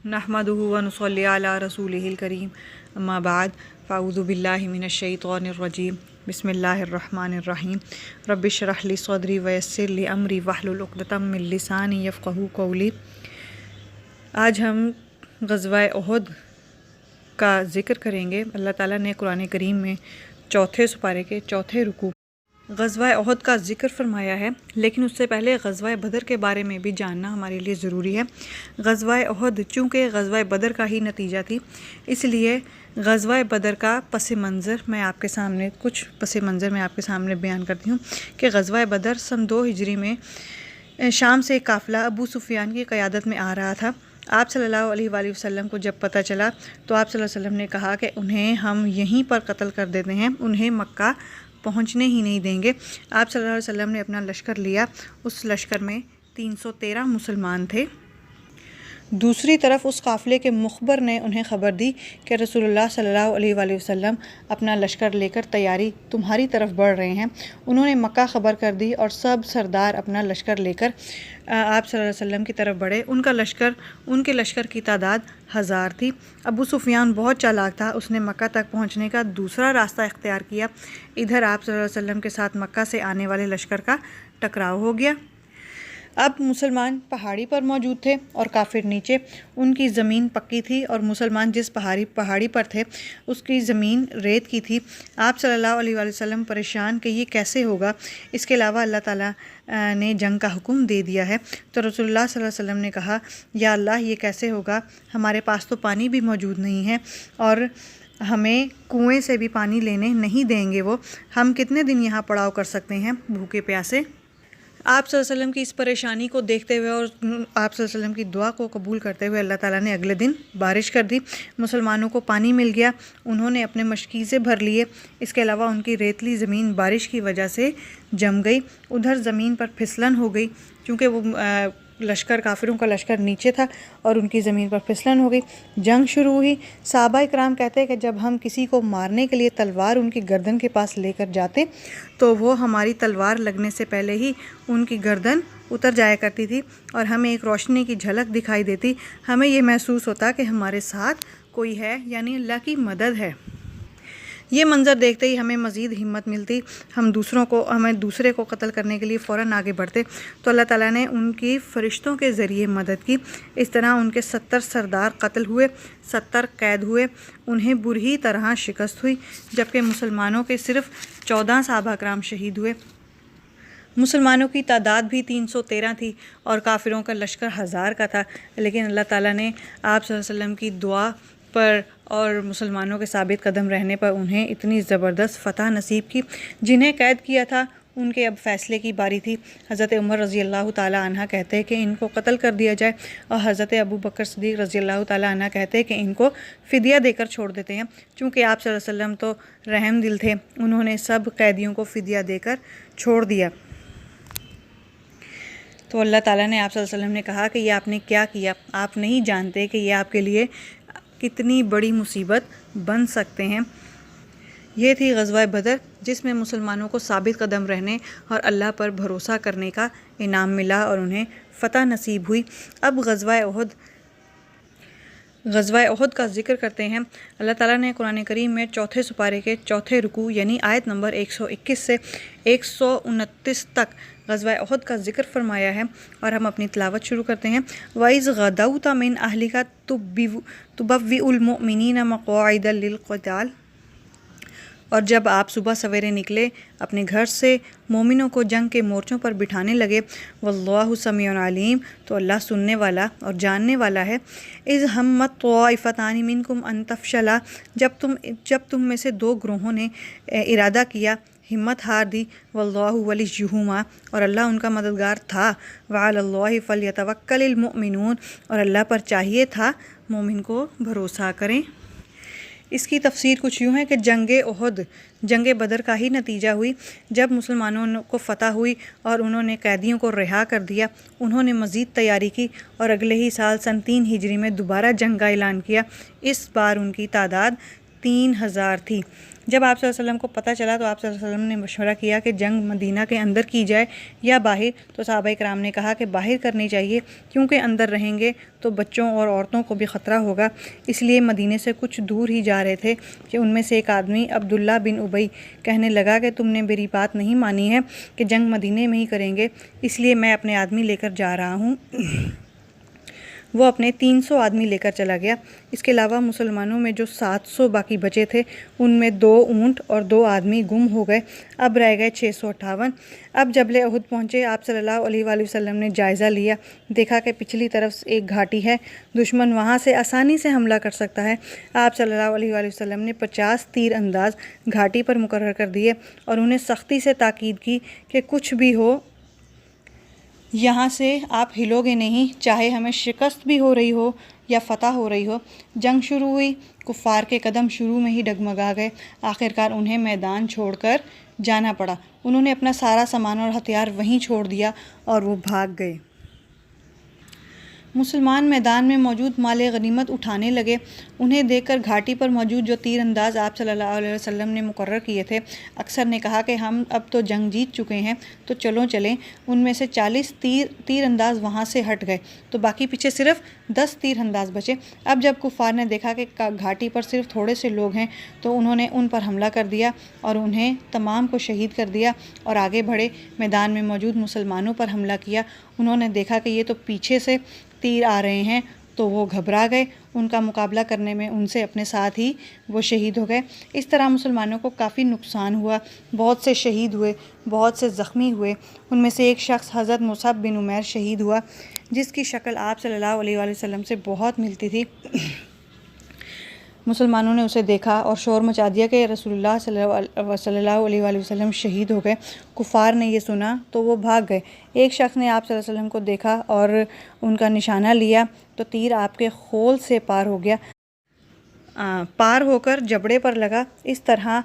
नहमदुहु व नुसल्ली अला रसूलिहिल करीम अम्मा बाद फ़अऊज़ु बिल्लाहि मिनश शैतानिर रजीम बिस्मिल्लाहिर्रहमानिर्रहीम रब्बिश रह ली सदरी व यस्सिर ली अमरी वहलुल उक़दतम मिन लिसानी यफ़क़हू क़ौली। आज हम ग़ज़वा उहद का ज़िक्र करेंगे। अल्लाह ताला ने कुरान करीम में चौथे सुपारे के चौथे रुकू ग़ज़वा उहद का ज़िक्र फरमाया है, लेकिन उससे पहले ग़ज़वा बदर के बारे में भी जानना हमारे लिए ज़रूरी है। ग़ज़वा उहद चूँकि ग़ज़वा बदर का ही नतीजा थी, इसलिए ग़ज़वा बदर का पस मंज़र मैं आपके सामने बयान करती हूँ कि ग़ज़वा बदर सन 2 हिजरी में शाम से एक काफ़िला अबू सुफियान की क़यादत में आ रहा था। आप सल्लल्लाहु अलैहि वसल्लम को जब पता चला तो आप सल्लल्लाहु अलैहि वसल्लम ने कहा कि उन्हें हम यहीं पर कत्ल कर देते हैं, उन्हें मक्का पहुंचने ही नहीं देंगे। आप सल्लल्लाहु अलैहि वसल्लम ने अपना लश्कर लिया। उस लश्कर में 313 मुसलमान थे। दूसरी तरफ उस काफ़िले के मुखबर ने उन्हें ख़बर दी कि रसूलुल्लाह सल्लल्लाहु अलैहि वसल्लम अपना लश्कर लेकर तैयारी तुम्हारी तरफ बढ़ रहे हैं। उन्होंने मक्का ख़बर कर दी और सब सरदार अपना लश्कर लेकर आप सल्लल्लाहु अलैहि वसल्लम की तरफ बढ़े। उनके लश्कर की तादाद 1000 थी। अबू सुफियान बहुत चालाक था, उसने मक्का तक पहुँचने का दूसरा रास्ता इख्तियार किया। इधर आप सल्लल्लाहु अलैहि वसल्लम के साथ मक्का से आने वाले लश्कर का टकराव हो गया। अब मुसलमान पहाड़ी पर मौजूद थे और काफिर नीचे। उनकी ज़मीन पक्की थी और मुसलमान जिस पहाड़ी पर थे उसकी ज़मीन रेत की थी। आप सल्लल्लाहु अलैहि वसल्लम परेशान कि ये कैसे होगा। इसके अलावा अल्लाह ताला ने जंग का हुक्म दे दिया है। तो रसूलुल्लाह सल्लल्लाहु अलैहि वसल्लम ने कहा, या अल्लाह ये कैसे होगा, हमारे पास तो पानी भी मौजूद नहीं है और हमें कुएँ से भी पानी लेने नहीं देंगे वो। हम कितने दिन यहाँ पड़ाव कर सकते हैं भूखे प्यासे। आप सल्लल्लाहु अलैहि वसल्लम की इस परेशानी को देखते हुए और आप सल्लल्लाहु अलैहि वसल्लम की दुआ को कबूल करते हुए अल्लाह ताला ने अगले दिन बारिश कर दी। मुसलमानों को पानी मिल गया, उन्होंने अपने मशकीज़े भर लिए। इसके अलावा उनकी रेतली ज़मीन बारिश की वजह से जम गई। उधर ज़मीन पर फिसलन हो गई क्योंकि वो काफिरों का लश्कर नीचे था और उनकी ज़मीन पर फिसलन हो गई। जंग शुरू हुई। सहाबा इकराम कहते हैं कि जब हम किसी को मारने के लिए तलवार उनकी गर्दन के पास लेकर जाते तो वो हमारी तलवार लगने से पहले ही उनकी गर्दन उतर जाया करती थी और हमें एक रोशनी की झलक दिखाई देती। हमें ये महसूस होता कि हमारे साथ कोई है, यानी अल्लाह की मदद है। ये मंज़र देखते ही हमें मज़ीद हिम्मत मिलती। हमें दूसरे को कत्ल करने के लिए फ़ौरन आगे बढ़ते। तो अल्लाह ताला ने उनकी फ़रिश्तों के ज़रिए मदद की। इस तरह उनके 70 सरदार कत्ल हुए, 70 कैद हुए, उन्हें बुरी तरह शिकस्त हुई, जबकि मुसलमानों के सिर्फ 14 सहाबा कराम शहीद हुए। मुसलमानों की तादाद भी 313 थी और काफिरों का लश्कर 1000 का था। लेकिन अल्लाह ताला ने आप सल्लल्लाहु अलैहि वसल्लम की दुआ पर और मुसलमानों के साबित कदम रहने पर उन्हें इतनी ज़बरदस्त फ़तह नसीब की। जिन्हें कैद किया था उनके अब फ़ैसले की बारी थी। हज़रत उमर रज़ी अल्लाह ताला अन्हा कहते हैं कि इनको कत्ल कर दिया जाए और हज़रत अबू बकर सिद्दीक़ रज़ी अल्लाह ताला अन्हा कहते हैं कि इनको फ़िदिया देकर छोड़ देते हैं। चूँकि आप सल्लल्लाहु अलैहि वसल्लम तो रहम दिल थे, उन्होंने सब कैदियों को फ़िदिया देकर छोड़ दिया। तो अल्लाह ताला ने आप सल्लल्लाहु अलैहि वसल्लम ने कहा कि ये आपने क्या किया, आप नहीं जानते कि यह आपके लिए कितनी बड़ी मुसीबत बन सकते हैं। ये थी ग़ज़वा बदर, जिसमें मुसलमानों को साबित कदम रहने और अल्लाह पर भरोसा करने का इनाम मिला और उन्हें फ़तह नसीब हुई। अब ग़ज़वा उहद का ज़िक्र करते हैं। अल्लाह ताला ने कुरान करीम में चौथे सुपारे के चौथे रुकू यानी आयत नंबर 121 से 129 तक ग़ज़वा उहद का ज़िक्र फरमाया है और हम अपनी तिलावत शुरू करते हैं। वाइज़ गदौता मिन अहलिका तुबव्विउल मुमिनीना मक़आइदा लिलक़िताल। और जब आप सुबह सवेरे निकले अपने घर से मोमिनों को जंग के मोर्चों पर बिठाने लगे। वल्लाहु समीउन अलीम, तो अल्लाह सुनने वाला और जानने वाला है। इज़ हम्मत त्वाइफ़तानि मिनकुम अन तफ़शला, जब तुम में से 2 ग्रोहों ने इरादा किया, हिम्मत हार दी। वल्लाहु वलियुहुमा, और अल्लाह उनका मददगार था। वअलल्लाहि फ़लयतवक्कलिल मुमिनून, और अल्लाह पर चाहिए था मोमिन को भरोसा करें। इसकी तफसीर कुछ यूँ है कि जंग बदर का ही नतीजा हुई। जब मुसलमानों को फ़तह हुई और उन्होंने कैदियों को रिहा कर दिया, उन्होंने मज़ीद तैयारी की और अगले ही साल सन 3 हिजरी में दोबारा जंग का ऐलान किया। इस बार उनकी तादाद 3000 थी। जब आप सल्लल्लाहु अलैहि वसल्लम को पता चला तो आप सल्लल्लाहु अलैहि वसल्लम ने मशवरा किया कि जंग मदीना के अंदर की जाए या बाहर। तो सहाबा कराम ने कहा कि बाहर करनी चाहिए, क्योंकि अंदर रहेंगे तो बच्चों और औरतों को भी ख़तरा होगा। इसलिए मदीने से कुछ दूर ही जा रहे थे कि उनमें से एक आदमी अब्दुल्ला बिन उबई कहने लगा कि तुमने मेरी बात नहीं मानी है कि जंग मदीने में ही करेंगे, इसलिए मैं अपने आदमी लेकर जा रहा हूँ। वो अपने 300 आदमी लेकर चला गया। इसके अलावा मुसलमानों में जो 700 बाकी बचे थे उनमें 2 ऊँट और 2 आदमी गुम हो गए। अब रह गए 658। अब जबल अहद पहुँचे, आप सल्लल्लाहु अलैहि वसल्लम ने जायज़ा लिया, देखा कि पिछली तरफ एक घाटी है, दुश्मन वहाँ से आसानी से हमला कर सकता है। आप सल्लल्लाहु अलैहि वसल्लम ने 50 तीर अंदाज घाटी पर मुकर्रर कर दिए और उन्हें सख्ती से ताकीद की कि कुछ भी हो यहाँ से आप हिलोगे नहीं, चाहे हमें शिकस्त भी हो रही हो या फ़तह हो रही हो। जंग शुरू हुई, कुफ़ार के कदम शुरू में ही डगमगा गए। आखिरकार उन्हें मैदान छोड़कर जाना पड़ा। उन्होंने अपना सारा सामान और हथियार वहीं छोड़ दिया और वो भाग गए। मुसलमान मैदान में मौजूद माले गनीमत उठाने लगे। उन्हें देखकर घाटी पर मौजूद जो तीर अंदाज आप सल्लल्लाहु अलैहि वसल्लम ने मुकर्रर किए थे, अक्सर ने कहा कि हम अब तो जंग जीत चुके हैं, तो चलो चलें। उनमें से 40 तीर अंदाज वहाँ से हट गए, तो बाकी पीछे सिर्फ 10 तीर अंदाज बचे। अब जब कुफ़ार ने देखा कि घाटी पर सिर्फ थोड़े से लोग हैं, तो उन्होंने उन पर हमला कर दिया और उन्हें तमाम को शहीद कर दिया और आगे बढ़े। मैदान में मौजूद मुसलमानों पर हमला किया। उन्होंने देखा कि ये तो पीछे से तीर आ रहे हैं, तो वो घबरा गए। उनका मुकाबला करने में उनसे अपने साथ ही वो शहीद हो गए। इस तरह मुसलमानों को काफ़ी नुकसान हुआ, बहुत से शहीद हुए, बहुत से ज़ख्मी हुए। उनमें से एक शख्स हज़रत मुसअब बिन उमैर शहीद हुआ, जिसकी शक्ल आप सल्लल्लाहु अलैहि वसल्लम से बहुत मिलती थी। मुसलमानों ने उसे देखा और शोर मचा दिया कि रसूलुल्लाह सल्लल्लाहु अलैहि वसल्लम शहीद हो गए। कुफ़ार ने ये सुना तो वो भाग गए। एक शख्स ने आप सल्लल्लाहु अलैहि वसल्लम को देखा और उनका निशाना लिया, तो तीर आपके खोल से पार हो गया, पार होकर जबड़े पर लगा। इस तरह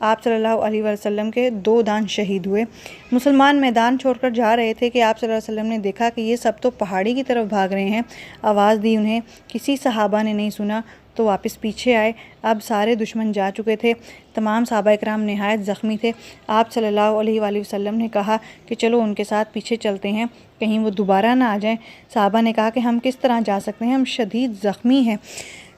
आप सल्लल्लाहु अलैहि वसल्लम के 2 दान शहीद हुए। मुसलमान मैदान छोड़कर जा रहे थे कि आप सल्लल्लाहु अलैहि वसल्लम ने देखा कि ये सब तो पहाड़ी की तरफ भाग रहे हैं। आवाज़ दी, उन्हें किसी सहाबा ने नहीं सुना, तो वापस पीछे आए। अब सारे दुश्मन जा चुके थे। तमाम सहाबा इकराम नहायत ज़ख्मी थे। आप सल्लल्लाहु अलैहि वसल्लम ने कहा कि चलो उनके साथ पीछे चलते हैं, कहीं वो दोबारा ना आ जाएं। सहाबा ने कहा कि हम किस तरह जा सकते हैं, हम शदीद ज़ख्मी हैं।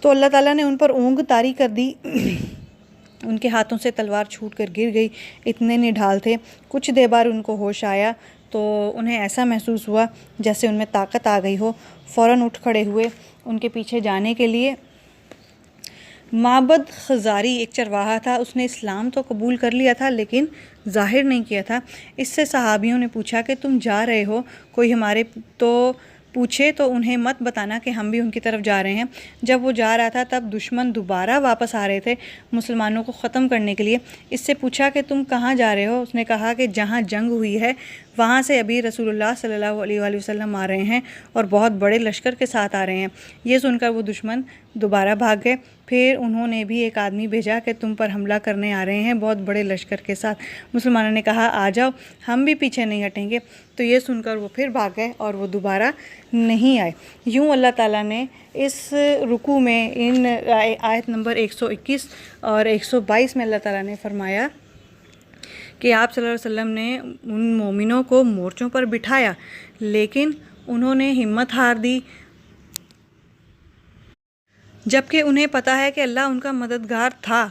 तो अल्लाह ताला ने उन पर ऊँग तारी कर दी। उनके हाथों से तलवार छूट कर गिर गई। इतने निढाल थे। कुछ देर बाद उनको होश आया तो उन्हें ऐसा महसूस हुआ जैसे उनमें ताकत आ गई हो। फ़ौरन उठ खड़े हुए उनके पीछे जाने के लिए। माबद खजारी एक चरवाहा था, उसने इस्लाम तो कबूल कर लिया था लेकिन ज़ाहिर नहीं किया था। इससे सहाबियों ने पूछा कि तुम जा रहे हो, कोई हमारे तो पूछे तो उन्हें मत बताना कि हम भी उनकी तरफ जा रहे हैं। जब वो जा रहा था तब दुश्मन दोबारा वापस आ रहे थे मुसलमानों को ख़त्म करने के लिए। इससे पूछा कि तुम कहाँ जा रहे हो? उसने कहा कि जहाँ जंग हुई है वहाँ से अभी रसूलुल्लाह सल्लल्लाहु अलैहि वसल्लम आ रहे हैं और बहुत बड़े लश्कर के साथ आ रहे हैं। ये सुनकर वो दुश्मन दोबारा भाग गए। फिर उन्होंने भी एक आदमी भेजा कि तुम पर हमला करने आ रहे हैं बहुत बड़े लश्कर के साथ। मुसलमानों ने कहा आ जाओ, हम भी पीछे नहीं हटेंगे। तो ये सुनकर वो फिर भाग गए और वो दोबारा नहीं आए। यूँ अल्लाह ताला ने इस रुकू में इन आयत नंबर 121 और 122 में अल्लाह ताला ने फरमाया कि आप सल्लल्लाहु अलैहि वसल्लम ने उन मोमिनों को मोर्चों पर बिठाया, लेकिन उन्होंने हिम्मत हार दी, जबकि उन्हें पता है कि अल्लाह उनका मददगार था।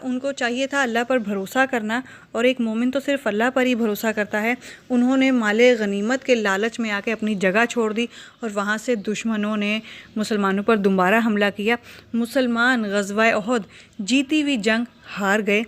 उनको चाहिए था अल्लाह पर भरोसा करना, और एक मोमिन तो सिर्फ़ अल्लाह पर ही भरोसा करता है। उन्होंने माले गनीमत के लालच में आके अपनी जगह छोड़ दी और वहाँ से दुश्मनों ने मुसलमानों पर दोबारा हमला किया। मुसलमान ग़ज़वा उहद जीती हुई जंग हार गए।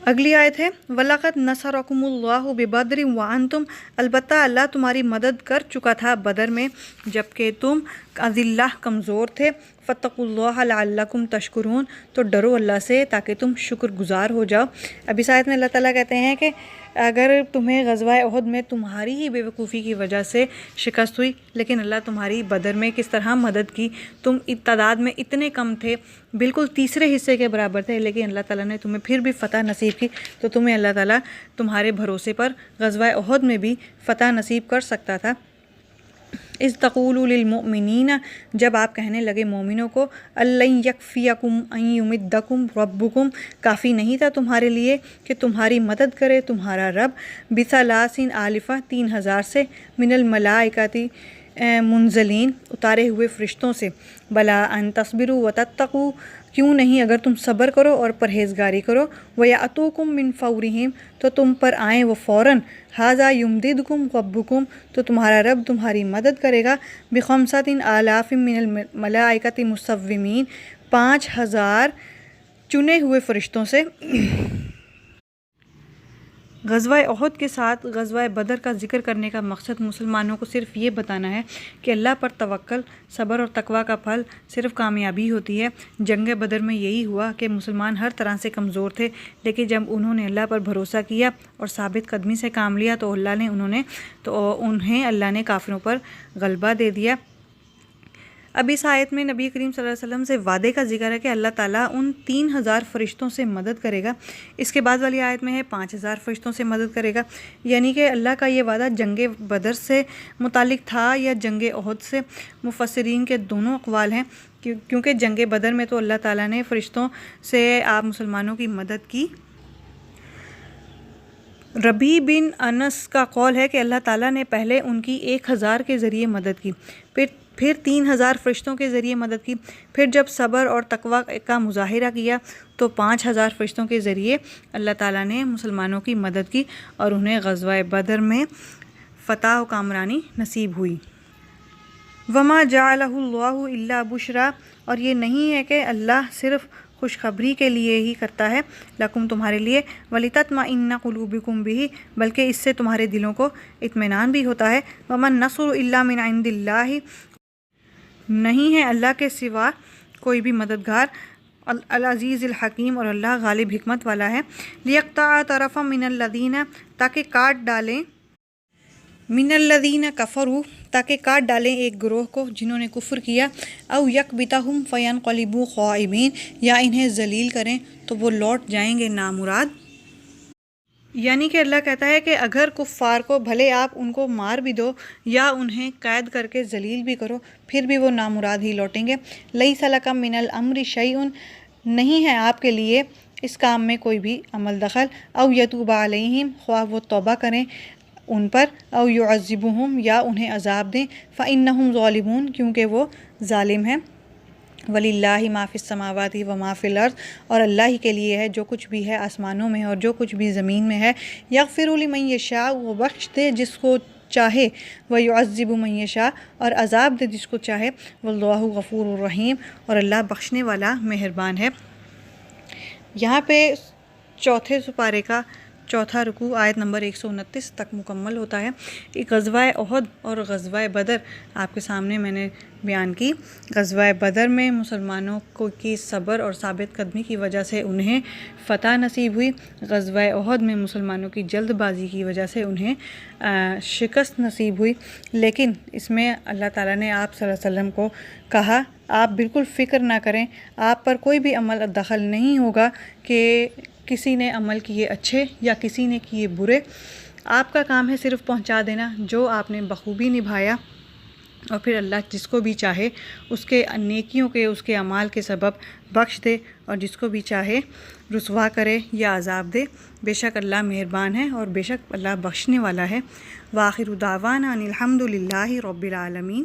अगली आयत है वलक़द नसरकुमुल्लाहु बिबद्र व अंतुम, अलबत्ता अल्लाह तुम्हारी मदद कर चुका था बदर में जबकि तुम अज़िल्ला कमज़ोर थे। फ़त्तक़ुल्लाह लअल्लकुम तशकुरून, तो डरो अल्लाह से ताकि तुम शुक्रगुज़ार हो जाओ। अब इस आयत में अल्लाह ताला कहते हैं कि अगर तुम्हें ग़ज़वा उहद में तुम्हारी ही बेवकूफ़ी की वजह से शिकस्त हुई, लेकिन अल्लाह तुम्हारी बदर में किस तरह मदद की। तुम तादाद में इतने कम थे, बिल्कुल तीसरे हिस्से के बराबर थे, लेकिन अल्लाह ताला ने तुम्हें फिर भी फ़तह नसीब की। तो तुम्हें अल्लाह ताला तुम्हारे भरोसे पर ग़ज़वा उहद में भी फ़तह नसीब कर सकता था। اذ تقولوا للمؤمنین، جب آپ کہنے لگے مومنوں کو، الن یکفیکم ان یمدکم ربکم، کافی نہیں تھا تمہارے لیے کہ تمہاری مدد کرے تمہارا رب، بثلاث آلفہ 3000 سے، من الملائکۃ منزلین اتارے ہوئے فرشتوں سے، بلا ان تصبروا وتتقوا، کیوں نہیں اگر تم صبر کرو اور پرہیزگاری کرو، وَيَأْتُوكُم مِّن فَوْرِهِمْ، تو تم پر آئیں وہ فوراً، هَذَا يُمْدِدْكُمْ رَبُّكُمْ، تو تمہارا رب تمہاری مدد کرے گا، بِخَمْسَةٍ آلَافٍ مِّنَ الْمَلَائِكَةِ مُصَوِّمِينَ، 5000 چنے ہوئے فرشتوں سے۔ غزوہ احد کے ساتھ غزوہ بدر کا ذکر کرنے کا مقصد مسلمانوں کو صرف یہ بتانا ہے کہ اللہ پر توکل، صبر اور تقویٰ کا پھل صرف کامیابی ہوتی ہے۔ جنگ بدر میں یہی ہوا کہ مسلمان ہر طرح سے کمزور تھے، لیکن جب انہوں نے اللہ پر بھروسہ کیا اور ثابت قدمی سے کام لیا تو انہیں اللہ نے کافروں پر غلبہ دے دیا۔ اب اس آیت میں نبی کریم صلی اللہ علیہ وسلم سے وعدے کا ذکر ہے کہ اللہ تعالیٰ ان 3000 فرشتوں سے مدد کرے گا۔ اس کے بعد والی آیت میں ہے 5000 فرشتوں سے مدد کرے گا، یعنی کہ اللہ کا یہ وعدہ جنگ بدر سے متعلق تھا یا جنگ احد سے۔ مفسرین کے دونوں اقوال ہیں، کیونکہ جنگ بدر میں تو اللہ تعالیٰ نے فرشتوں سے آپ مسلمانوں کی مدد کی۔ ربیع بن انس کا قول ہے کہ اللہ تعالیٰ نے پہلے ان کی 1000 کے ذریعے مدد کی، پھر 3000 فرشتوں کے ذریعے مدد کی، پھر جب صبر اور تقویٰ کا مظاہرہ کیا تو 5000 فرشتوں کے ذریعے اللہ تعالیٰ نے مسلمانوں کی مدد کی اور انہیں غزوہ بدر میں فتح و کامرانی نصیب ہوئی۔ وما جعلہ اللہ الا بشرا، اور یہ نہیں ہے کہ اللہ صرف خوشخبری کے لیے ہی کرتا ہے، لکم تمہارے لیے، وَلِتَطْمَئِنَّ قُلُوبُكُم بِهِ، بلکہ اس سے تمہارے دلوں کو اطمینان بھی ہوتا ہے۔ وَمَا النَّصْرُ إِلَّا مِنْ عِنْدِ اللَّهِ، نہیں ہے اللہ کے سوا کوئی بھی مددگار، العزیز الحکیم، اور اللہ غالب حکمت والا ہے۔ لِيَقْطَعَ طَرَفًا مِّنَ الَّذِينَ، تاکہ کاٹ ڈالیں، من الذین کفروا، تاکہ کاٹ ڈالیں ایک گروہ کو جنہوں نے کفر کیا، او یکبتہم فینقلبوا خائبین، یا انہیں ذلیل کریں تو وہ لوٹ جائیں گے نامراد۔ یعنی کہ اللہ کہتا ہے کہ اگر کفار کو بھلے آپ ان کو مار بھی دو یا انہیں قید کر کے ذلیل بھی کرو، پھر بھی وہ نامراد ہی لوٹیں گے۔ لیس لک من الامر شیء، نہیں ہے آپ کے لیے اس کام میں کوئی بھی عمل دخل، او یتوب علیہم، خواہ وہ توبہ کریں ان پر، او یعذبہم، یا انہیں عذاب دیں، فإنہم ظالمون، کیونکہ وہ ظالم ہیں۔ وَلِلَّهِ مَا فِي السَّمَاوَاتِ وَمَا فِي الْأَرْضِ، اور اللہ ہی کے لیے ہے جو کچھ بھی ہے آسمانوں میں اور جو کچھ بھی زمین میں ہے۔ یغفر لمن یشاء، وہ بخش دے جس کو چاہے، وَيُعَذِّبُ مَن یشاء، اور عذاب دے جس کو چاہے، وَاللَّهُ غَفُورٌ رَحِيمٌ، اور اللہ بخشنے والا مہربان ہے۔ یہاں پہ چوتھے سپارے کا چوتھا رکوع آیت نمبر 129 تک مکمل ہوتا ہے۔ غزوہ احد اور غزوہ بدر آپ کے سامنے میں نے بیان کی۔ غزوہ بدر میں مسلمانوں کی صبر اور ثابت قدمی کی وجہ سے انہیں فتح نصیب ہوئی، غزوہ احد میں مسلمانوں کی جلد بازی کی وجہ سے انہیں شکست نصیب ہوئی، لیکن اس میں اللہ تعالیٰ نے آپ صلی اللہ علیہ وسلم کو کہا آپ بالکل فکر نہ کریں، آپ پر کوئی بھی عمل دخل نہیں ہوگا کہ کسی نے عمل کیے اچھے یا کسی نے کیے برے، آپ کا کام ہے صرف پہنچا دینا جو آپ نے بخوبی نبھایا، اور پھر اللہ جس کو بھی چاہے اس کے نیکیوں کے، اس کے اعمال کے سبب بخش دے، اور جس کو بھی چاہے رسوا کرے یا عذاب دے۔ بے شک اللہ مہربان ہے اور بے شک اللہ بخشنے والا ہے۔ وآخر دعوانا ان الحمد للہ رب العالمین۔